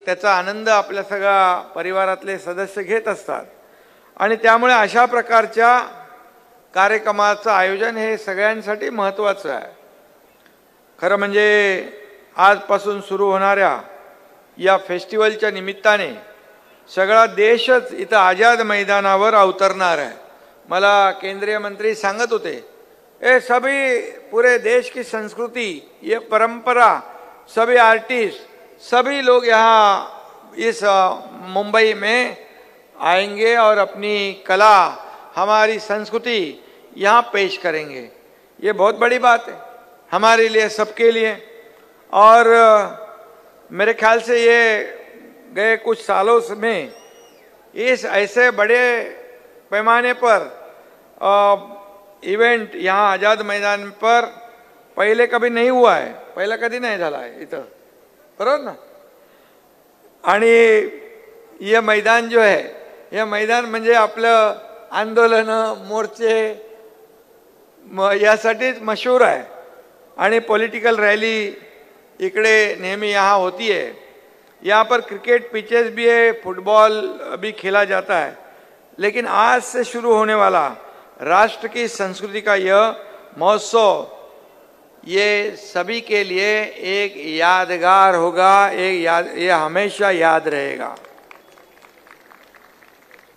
त्याचा आनंद आपल्या सगळ्या परिवारातले सदस्य घेत असतात आणि त्यामुळे अशा प्रकारच्या कार्यक्रमाचं आयोजन हे सगळ्यांसाठी महत्त्वाचं आहे. खरं म्हणजे आजपासून सुरू होणाऱ्या या फेस्टिवलच्या निमित्ताने सगळा देशच इथं आझाद मैदानावर अवतरणार आहे. मला केंद्रीय मंत्री सांगत होते, सभी पूरे देश की संस्कृति, ये परंपरा, सभी आर्टिस्ट, सभी लोग यहाँ इस मुंबई में आएंगे और अपनी कला, हमारी संस्कृति यहाँ पेश करेंगे. ये बहुत बड़ी बात है हमारे लिए, सबके लिए. और मेरे ख्याल से ये गए कुछ सालों में इस ऐसे बड़े पैमाने पर इवेंट यहाँ आझाद मैदान पर पहले कभी नहीं हुआ है. पहिला कधी नाही झाला आहे इथं, बरोबर ना. आणि ये मैदान जो है, ये मैदान म्हणजे आपलं आंदोलन, मोर्चे यासाठीच मशहूर आहे. आणि पॉलिटिकल रैली इकडे नेहमी यहाँ होती है. यहाँ पर क्रिकेट पिचेस भी है, फुटबॉल भी खेला जाता है. लेकिन आज से शुरू होने वाला राष्ट्र की संस्कृति का यह महोत्सव, ये सभी के लिए एक यादगार होगा, ये हमेशा याद रहेगा.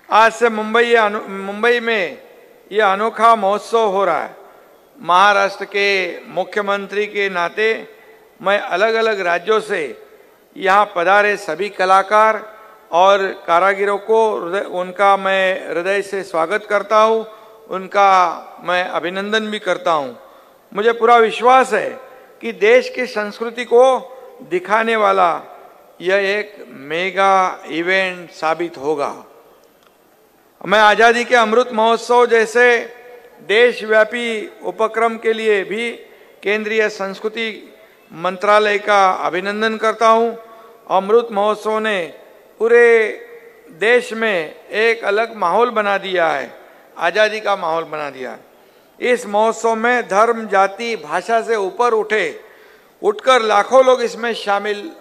आज से मुंबई में ये अनोखा महोत्सव हो रहा है. महाराष्ट्र के मुख्यमंत्री के नाते मैं अलग अलग राज्यों से यहाँ पधारे सभी कलाकार और कारागिरों को उनका मैं हृदय से स्वागत करता हूँ, उनका मैं अभिनंदन भी करता हूँ. मुझे पूरा विश्वास है कि देश की संस्कृति को दिखाने वाला यह एक मेगा इवेंट साबित होगा. मैं आज़ादी के अमृत महोत्सव जैसे देशव्यापी उपक्रम के लिए भी केंद्रीय संस्कृति मंत्रालय का अभिनंदन करता हूँ. अमृत महोत्सव ने पूरे देश में एक अलग माहौल बना दिया है, आज़ादी का माहौल बना दिया है. इस महोत्सव में धर्म, जाति, भाषा से ऊपर उठकर लाखों लोग इसमें शामिल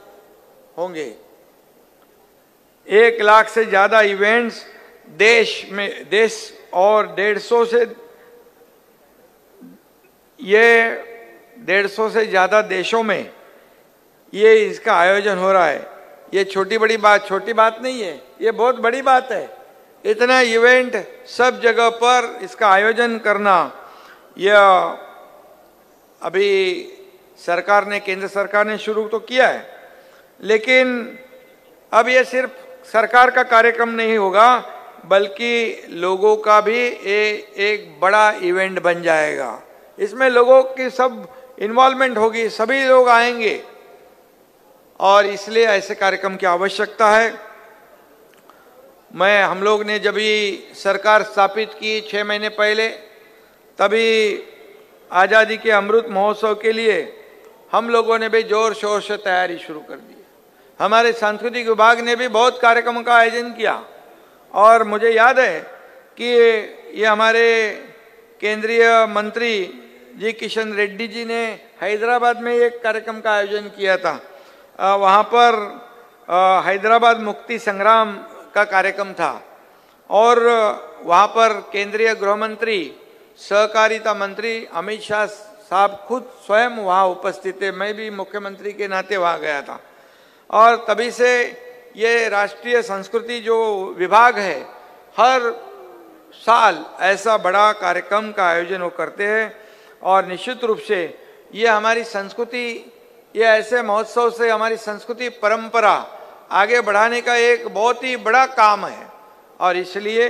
होंगे. 1 लाख से ज़्यादा इवेंट्स देश और 150 से ज़्यादा देशों में ये इसका आयोजन हो रहा है. ये छोटी बात नहीं है, ये बहुत बड़ी बात है. इतना इवेंट सब जगह पर इसका आयोजन करना, यह अभी केंद्र सरकार ने शुरू तो किया है, लेकिन अब ये सिर्फ सरकार का कार्यक्रम नहीं होगा, बल्कि लोगों का भी एक बड़ा इवेंट बन जाएगा. इसमें लोगों की सब इन्वॉल्वमेंट होगी, सभी लोग आएंगे और इसलिए ऐसे कार्यक्रम की आवश्यकता है. हम लोग ने जब भी सरकार स्थापित की 6 महीने पहले, तभी आज़ादी के अमृत महोत्सव के लिए हम लोगों ने भी जोर शोर से तैयारी शुरू कर दी. हमारे सांस्कृतिक विभाग ने भी बहुत कार्यक्रमों का आयोजन किया और मुझे याद है कि ये हमारे केंद्रीय मंत्री जी किशन रेड्डी जी ने हैदराबाद में एक कार्यक्रम का आयोजन किया था. वहाँ पर हैदराबाद मुक्ति संग्राम का कार्यक्रम था और वहाँ पर केंद्रीय गृह मंत्री, सहकारिता मंत्री अमित शाह साहब खुद स्वयं वहाँ उपस्थित थे. मैं भी मुख्यमंत्री के नाते वहाँ गया था और तभी से ये राष्ट्रीय संस्कृति जो विभाग है, हर साल ऐसा बड़ा कार्यक्रम का आयोजन वो करते हैं. और निश्चित रूप से ये हमारी संस्कृति, ये ऐसे महोत्सव से हमारी संस्कृति परंपरा आगे बढ़ाने का एक बहुत ही बड़ा काम है. और इसलिए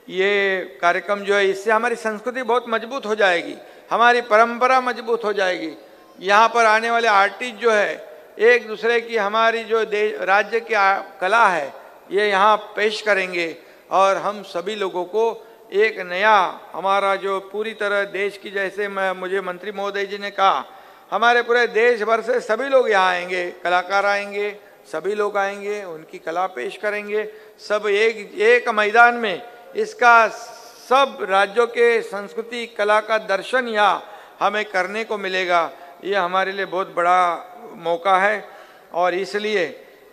ये कार्यक्रम जो है, इससे हमारी संस्कृति बहुत मजबूत हो जाएगी, हमारी परंपरा मजबूत हो जाएगी. यहाँ पर आने वाले आर्टिस्ट जो है, एक दूसरे की हमारी जो राज्य की कला है, ये यहाँ पेश करेंगे और हम सभी लोगों को एक नया, हमारा जो पूरी तरह देश की, जैसे मुझे मंत्री महोदय जी ने कहा, हमारे पूरे देश भर से सभी लोग यहाँ आएंगे, कलाकार आएंगे, सभी लोग आएंगे, उनकी कला पेश करेंगे. सब एक मैदान में इसका सब राज्यों के संस्कृति कला का दर्शन यहाँ हमें करने को मिलेगा. ये हमारे लिए बहुत बड़ा मौका है और इसलिए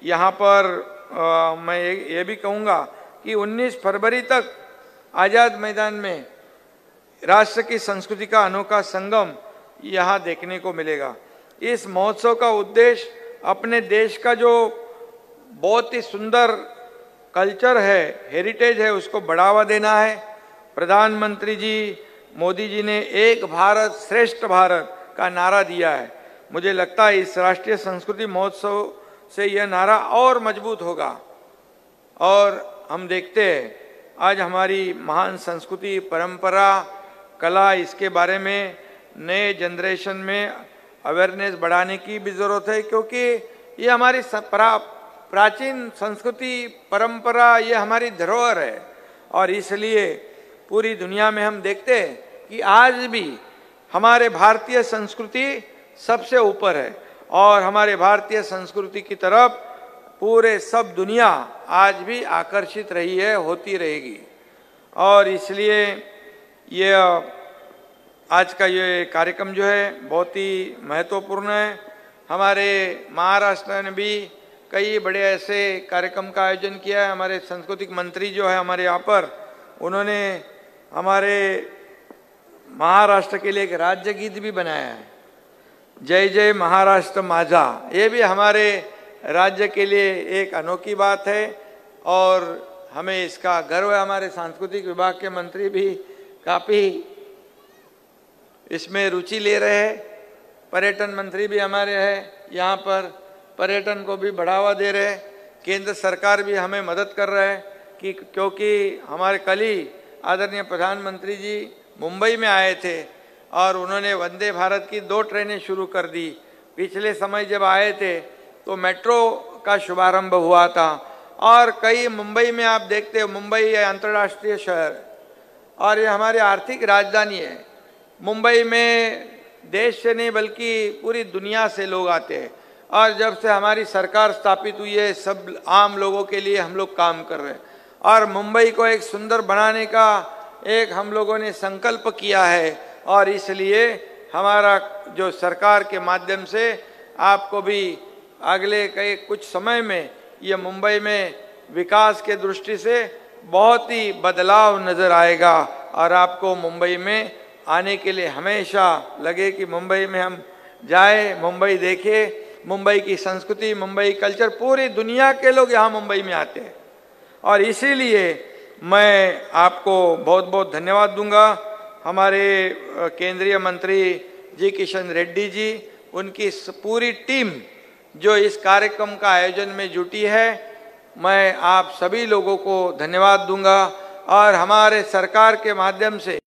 यहाँ पर मैं ये भी कहूँगा कि 19 फरवरी तक आज़ाद मैदान में राष्ट्र की संस्कृति का अनोखा संगम यहाँ देखने को मिलेगा। इस महोत्सव का उद्देश्य अपने देश का जो बहुत ही सुंदर कल्चर है, हेरिटेज है, उसको बढ़ावा देना है। प्रधानमंत्री जी मोदी जी ने एक भारत श्रेष्ठ भारत का नारा दिया है। मुझे लगता है इस राष्ट्रीय संस्कृति महोत्सव से यह नारा और मजबूत होगा। और हम देखते हैं आज हमारी महान संस्कृति, परंपरा, कला, इसके बारे में नए जनरेशन में अवेयरनेस बढ़ाने की भी ज़रूरत है, क्योंकि ये हमारी प्राचीन संस्कृति, परंपरा, ये हमारी धरोहर है। और इसलिए पूरी दुनिया में हम देखते हैं कि आज भी हमारे भारतीय संस्कृति सबसे ऊपर है और हमारे भारतीय संस्कृति की तरफ पूरे सब दुनिया आज भी आकर्षित रही है, होती रहेगी। और इसलिए ये आज का ये कार्यक्रम जो है बहुत ही महत्वपूर्ण है। हमारे महाराष्ट्र ने भी कई बड़े ऐसे कार्यक्रम का आयोजन किया है। हमारे सांस्कृतिक मंत्री जो है हमारे यहाँ पर, उन्होंने हमारे महाराष्ट्र के लिए एक राज्य गीत भी बनाया है, जय जय महाराष्ट्र माझा। ये भी हमारे राज्य के लिए एक अनोखी बात है और हमें इसका गर्व है। हमारे सांस्कृतिक विभाग के मंत्री भी काफ़ी इसमें रुचि ले रहे हैं। पर्यटन मंत्री भी हमारे हैं, यहाँ पर पर्यटन को भी बढ़ावा दे रहे हैं। केंद्र सरकार भी हमें मदद कर रहा है कि क्योंकि हमारे कल ही आदरणीय प्रधानमंत्री जी मुंबई में आए थे और उन्होंने वंदे भारत की 2 ट्रेनें शुरू कर दी। पिछले समय जब आए थे तो मेट्रो का शुभारंभ हुआ था और कई मुंबई में आप देखते हो, मुंबई है अंतर्राष्ट्रीय शहर और ये हमारी आर्थिक राजधानी है। मुंबई में देश से नहीं बल्कि पूरी दुनिया से लोग आते हैं और जब से हमारी सरकार स्थापित हुई है सब आम लोगों के लिए हम लोग काम कर रहे हैं और मुंबई को एक सुंदर बनाने का एक हम लोगों ने संकल्प किया है। और इसलिए हमारा जो सरकार के माध्यम से आपको भी अगले कई कुछ समय में ये मुंबई में विकास के दृष्टि से बहुत ही बदलाव नज़र आएगा और आपको मुंबई में आने के लिए हमेशा लगे कि मुंबई में हम जाए, मुंबई देखें, मुंबई की संस्कृति, मुंबई कल्चर, पूरी दुनिया के लोग यहाँ मुंबई में आते हैं। और इसीलिए मैं आपको बहुत बहुत धन्यवाद दूंगा। हमारे केंद्रीय मंत्री जी किशन रेड्डी जी, उनकी पूरी टीम जो इस कार्यक्रम का आयोजन में जुटी है, मैं आप सभी लोगों को धन्यवाद दूंगा और हमारे सरकार के माध्यम से